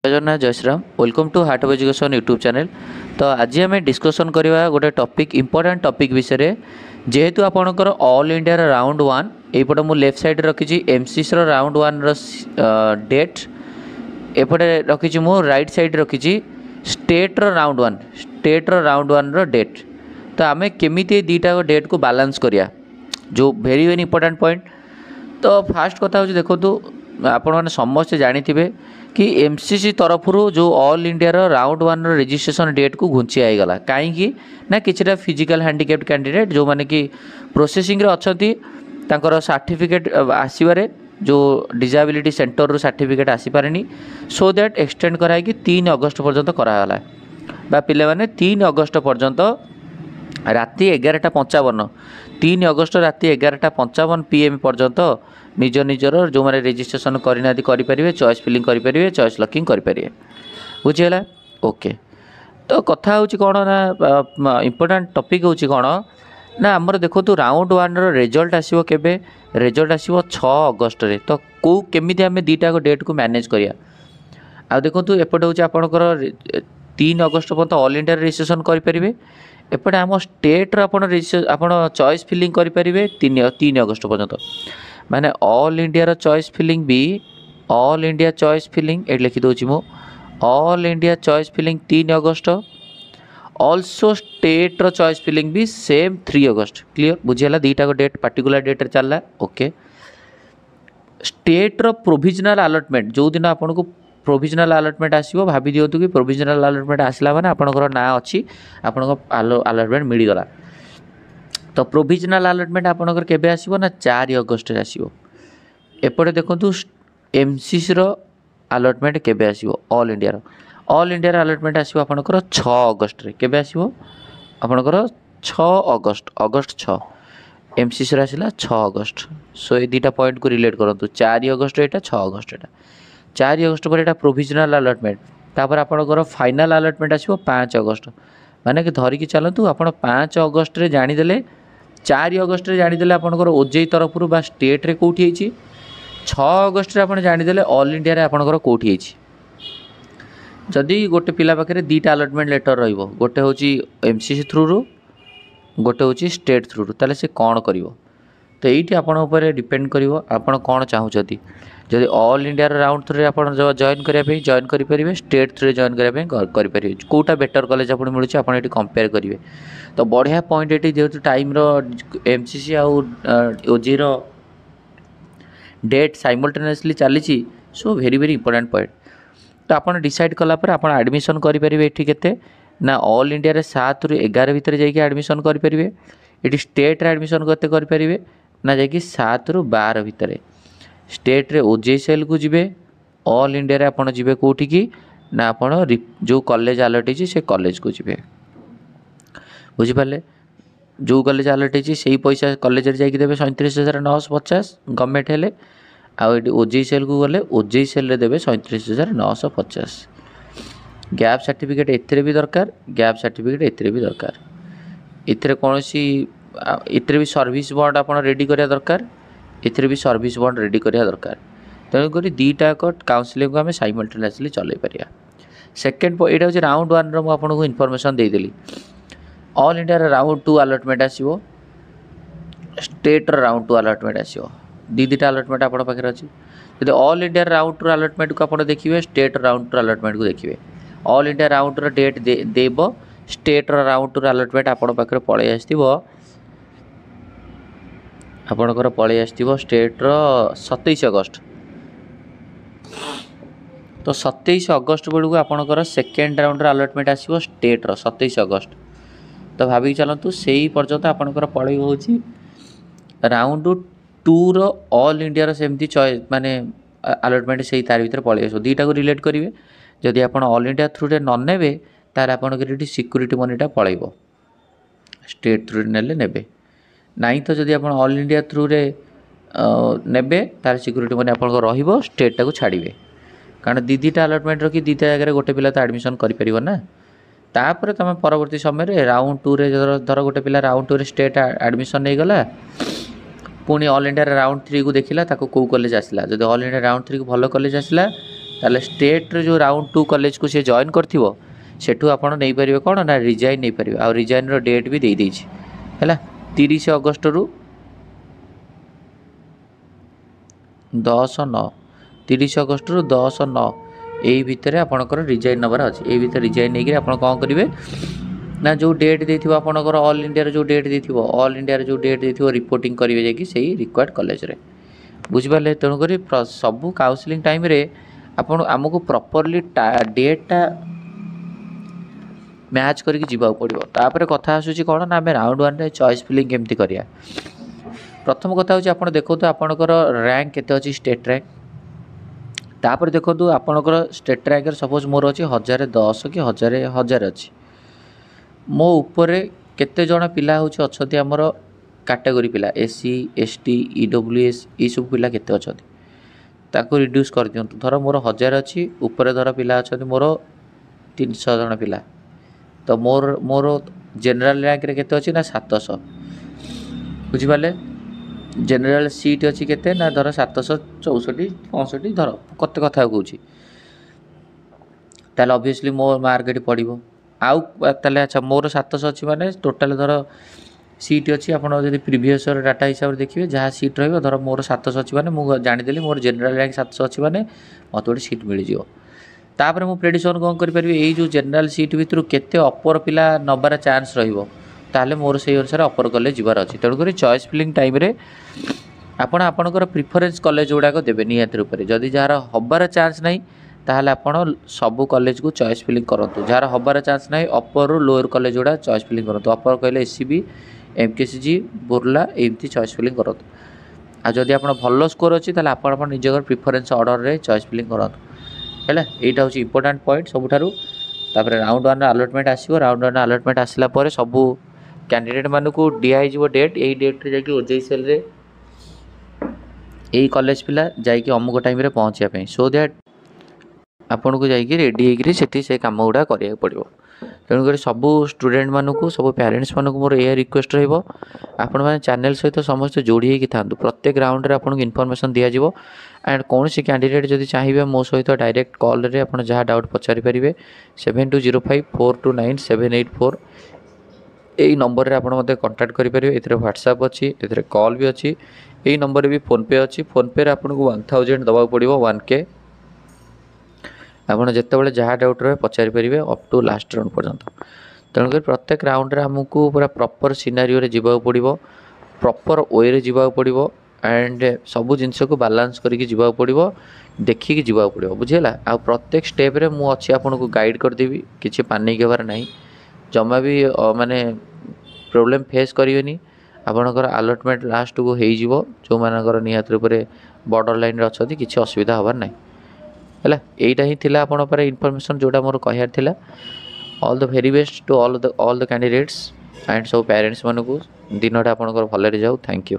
जय जगन्नाथ जय Shriram welcome to heart of education YouTube channel. तो आज आम डिस्कसन करवा गोटे टॉपिक इंपोर्टेंट टॉपिक विषय जेहेतु आपणकर ऑल इंडिया राउंड वन एपटे मुझे लेफ्ट साइड रखी एमसीसी राउंड वन डेट एपटे रखी मु राइट साइड रखी स्टेट राउंड वन डेट। तो आम केमी दीटा डेट को बालांस करिया जो वेरी वेरी इंपोर्टेंट पॉइंट। तो फास्ट कथा हूँ देखो आपण मैंने समस्ते जानी कि एमसीसी तरफ जो all India round one registration date को घुंची आईगला कहीं ना किसी फिजिकल हैंडिकैप्ड कैंडिडेट जो माने कि प्रोसेसिंग रे अच्छी तांकर सर्टिफिकेट आसबारे जो डिजाबिलिटी सेंटर रू सर्टिफिकेट आसीपारे सो दैट एक्सटेंड कराई 3 अगस्त पर्यंत कराला बा पिले माने 3 अगस्त पर्यंत राति 11:55 3 अगस्त राति 11:55 PM पर्यंत निज निजर जो मैंने रजिस्ट्रेशन करना करेंगे चॉइस फिलिंग करेंगे चॉइस लॉकिंग करेंगे बुझीगला। ओके तो कथा हूँ कौन ना इंपोर्टेंट टॉपिक हूँ कौन ना आमर देखो तो राउंड वन रिजल्ट आसो केबे रिजल्ट आसो 6 अगस्त रे। तो कौ केमी आम दीटा डेट को मैनेज करिया आ देखो तो एपटे हूँ आपंकर 3 अगस्त पर्यंत ऑल इंडिया रजिस्ट्रेशन करेंगे एपटे आम स्टेट आप चॉइस फिलिंग करेंगे 3 अगस्त पर्यंत माने ऑल इंडिया चॉइस फिलिंग भी ऑल इंडिया चॉइस फिलिंग ये लिखी दूची मु ऑल इंडिया चॉइस फिलिंग 3 अगस्त ऑल्सो स्टेट रो चॉइस फिलिंग भी सेम 3 अगस्त क्लियर बुझीगला दीटा को डेट पर्टिकुलर डेट रे चलला। ओके स्टेट रो प्रोविजनल अलॉटमेंट जो दिन आपन को प्रोविजनल अलॉटमेंट आसीबो भाभी दियंतु कि प्रोविजनल अलॉटमेंट आसला माने आपनकर ना अछि आपन को अलॉटमेंट मिली गला। तो प्रोविजनल अलॉटमेंट आपनकर केबे आसीबो ना 4 अगस्त रे आसीबो। एपटे देखंतु एमसीसी रो अलॉटमेंट केबे आसीबो ऑल इंडिया अलॉटमेंट आसीबो आपनकर 6 अगस्त रे केबे आसीबो आपनकर 6 अगस्त 6 एमसीसी रे आसीला 6 अगस्त। सो ए दीटा पॉइंट को रिलेट करंतु 4 अगस्त एटा 6 अगस्त एटा 4 अगस्त पर एटा प्रोविजनल अलॉटमेंट तापर आपनकर फाइनल अलॉटमेंट आसीबो 5 अगस्त माने कि धरिकी चलतु आपण 5 अगस्त रे जानि देले 4 अगस्त रे जानीदे आपंकर ओजेई तरफ बा स्टेट रे कौटी होती 6 अगस्त रे आपन जानीदे ऑल इंडिया रे आपंकर कौटी होती। जदि गोटे पिला पाखे दीटा अलॉटमेंट लेटर रहिबो गोटे होची एमसीसी थ्रू रू गोटे होची स्टेट थ्रू रू ताले से कौन करिवो तो येठी आपन ऊपर डिपेंड करिवो आपन कौन चाहूचती। जदि ऑल इंडिया राउंड थ्रू आपन जॉइन करिया जॉइन करि परिबे स्टेट थ्रू जॉइन करिया करि परिबे कोटा बेटर कॉलेज आपन मिलुची आपन एठी कंपेयर करिवे। तो बढ़िया पॉइंट ये जेहतु टाइम रो एमसीसी आउ ओजी रो डेट साइमल्टेनियसली चली so very very important point. तो आपन डिसाइड कला पर आपन एडमिशन करि परिबे एठी केते ना ऑल इंडिया रे 7 रु 11 भीतर जाइके एडमिशन करि परिबे एठी स्टेट रे एडमिशन करते करि परिबे ना जाइके 7 रु 12 भीतर स्टेट रे ओजेई सेल को जिबे ऑल इंडिया रे आपन जिबे कोठी की ना आपन जो कॉलेज अलॉट है से कॉलेज को जिबे बुझिपारे जो कॉलेज अलॉट है से पैसा कॉलेज जाकि देवे 37,950 गवर्नमेंट हेले आउ ओजेई सेल को गले ओजेई सेल रे देवे 37,950। गैप सर्टिफिकेट एथरे भी दरकार गैप सर्टिफिकेट एथरे भी दरकार एथरे कौन सी एथरे भी सर्विस बॉन्ड आपन रेडी करिया दरकार एथरे भी सर्विस बॉन्ड रेडी करिया दरकार। तेणुक दीटा काउंसिलिंग को आम साइमल्टेनियसली चलई पारिया। सेकेंड यहाँ हूँ राउंड वन रो आपको इनफॉरमेशन देदेली ऑल इंडिया राउंड 2 अलॉटमेंट आसो स्टेट राउंड 2 अलॉटमेंट आसो दीटा अलॉटमेंट आप पाखे अच्छी जब ऑल इंडिया राउंड 2 अलॉटमेंट को आप देखिए स्टेट राउंड 2 अलॉटमेंट को देखिए ऑल इंडिया राउंड डेट देव स्टेट राउंड 2 अलॉटमेंट आप पाखे पलि आसो आपणकर पलि आसो स्टेट 27 अगस्त। तो 27 अगस्त बेलू आपणकर सेकेंड राउंड अलॉटमेंट आसो स्टेट 27 अगस्त। तो भाभी चलतु से ही पर्यंत आपणकर पलि हो राउंड 2 रो ऑल इंडिया सेमती चॉइस माने अलॉटमेंट से तार भीतर पलि आसो दीटा को रिलेट करेंगे जदि आप ऑल इंडिया थ्रू रे न नेबे तार आपंकर सिक्यूरीटी मनीटा पलैब स्टेट थ्रू नेले नेबे नाई तो जदि आप ऑल इंडिया थ्रू रे नेबे तार सिक्यूरीटी मनी आप रहिबो स्टेट को छाड़िबे कारण दीटा अलॉटमेंट रखी दीटा जगह गोटे पिला तो एडमिशन कर ना तापर तुम परवर्ती समय राउंड 2 रे धर गोटे पिला राउंड 2 रे स्टेट एडमिशन नहीं गला पुणी ऑल इंडिया राउंड 3 को देखला ताको को कॉलेज आसला जदि ऑल इंडिया राउंड 3 को भल कॉलेज आसला ताले स्टेट रे जो राउंड 2 कॉलेज को से जॉइन करथिबो सेठू आपण नै परिबे कोन ना रिजाइन नै परिबे आ रिजाइन रो डेट भी दे दैछि हैला 30 अगस्त रु 10/9 30 अगस्त रु 10/9 एही भितर आपणकर रिजाइन नंबर अछि एही भितर रिजाइन नै कि आपण कोन करिवे ना जो डेट देथिबो आपणकर ऑल इंडिया रो जो डेट देथिबो ऑल इंडिया रो जो डेट देथिबो रिपोर्टिंग करिवे जे कि सही रिक्वायर्ड कॉलेज रे बुझि पाले तणु करी सब काउंसलिंग टाइम रे आपण हमको प्रॉपर्ली डेटा मैच करके जीवा पड़ो तापर कथा आसूची कौन ना आम राउंड 1 रे चॉइस फिलिंग केमती करिया प्रथम कथा होची आपण देखो तो आपणकर रैंक केते अछि स्टेट रैंक तापर देखो तो आपणकर स्टेट रैंक सपोज मोर अछि 1010 कि 1000 अछि मो ऊपर केते जण पिला होची अछती हमर कैटेगरी पिला एससी एसटी ईडब्ल्यूएस ई सब पिला केते अछती ताको रिड्यूस कर दियंतु धर मोर 1000 अछि ऊपर धर पिला अछती मोर 300 जण पिला तो मोर जनरल रैंक रे केते अछि ना 700 बुझि पाले जनरल सीट अछि केते ना धर 764 65 धर कते कथा कहूची ताले ऑब्वियसली मोर मार्केट पड़िबो आउ ताले अच्छा मोर 700 अछि माने टोटल धर सीट अच्छी आप प्रीवियस डाटा हिसाब से देखिए जहाँ सीट रही धर मोर 700 अच्छी मैंने मुझे जानीदेली मोर जनरल रैंक 700 अच्छी मैंने मत गोटे सीट मिल जापर मुझे प्रेडिक्शन कौन करें ये जो जनरल सीट भितर केते अपर पिला नबार चान्स रहा मोर से अनुसार अपर कॉलेज जबार अच्छी तेणुक चॉइस फिलिंग टाइम रे आपण आपणकर प्रिफरेन्स कॉलेज गुड़ाक देवे निहत रूप से जदि जार हबार चान्स नहीं ताहले आपण सब कॉलेज को चॉइस फिलिंग करूँ जार हबार चान्स नहीं अपर रु लोअर कॉलेज गुड़ा चॉइस फिलिंग करूँ अपर कहले एससीबी एमकेसीजी बुर्ला एमती चॉइस फिलिंग करूँ आ जदि आप भल स्कोर अच्छी ताहले आपण निज प्रिफरेन्स ऑर्डर रे चॉइस फिलिंग करूँ है यहाँ हूँ इंपोर्टाट पॉइंट सबुठारु तापर राउंड 1 अलॉटमेंट आसो राउंड 1 अलॉटमेंट आसला पर सबू कैंडिडेट मानक दिखाई डेट यही डेट रे जाकि ओजेई सेल रे यही कॉलेज पिला जाकि अमुक टाइम रे पहुँचापी सो दैट आपन को जाकि रेडी होती से काम गुड़ा करा पड़ो तेणुक सबू स्टूडेंट मानक सब पेरेंट्स मानक मोर यह रिक्वेस्ट रही आपण मैंने चैनल सहित समस्त जोड़ी होगी था प्रत्येक राउंड रे आपको इनफॉरमेशन दिज्व एंड कौन सी कैंडिडेट जदि चाहिए मो सहित डायरेक्ट कॉल रे आप जहाँ डाउट पचारि पारे 7205429784 यही नंबर रे आप मते कांटेक्ट करेंगे ये व्हाट्सएप अच्छी ये कॉल भी अच्छी यही नंबर भी फोन पे अच्छी फोन पे आपको 1000 दबा पड़ो 1K आपड़ जिते जहाँ डाउट रहे पचारि पारे अप टू लास्ट राउंड पर्यंत तेणुक प्रत्येक राउंड रे आमको पूरा प्रॉपर सिनारियो रे जीवा पड़ो प्रॉपर वे रे जीवा पड़ो एंड सबू जिनस को बालांस करके जीवा पड़ो देखिकी जीवा पड़ो बुझेगा आ प्रत्येक स्टेप रे मु अच्छी आपको गाइड करदेवी किसी पानिक होबार नहीं जमा भी माने प्रॉब्लम फेस करेनि आपणकर अलॉटमेंट लास्ट को हो जो मानकर निहत रूप से बॉर्डर लाइन अच्छा किसी असुविधा होबार नहीं है यहीटा ही थिला आपण पर इनफॉरमेशन जोड़ा मोर कहार थिला all the very best to all the candidates and सब पेरेंट्स मानक दिनटा आपणकर भलरे जाऊ थैंक यू।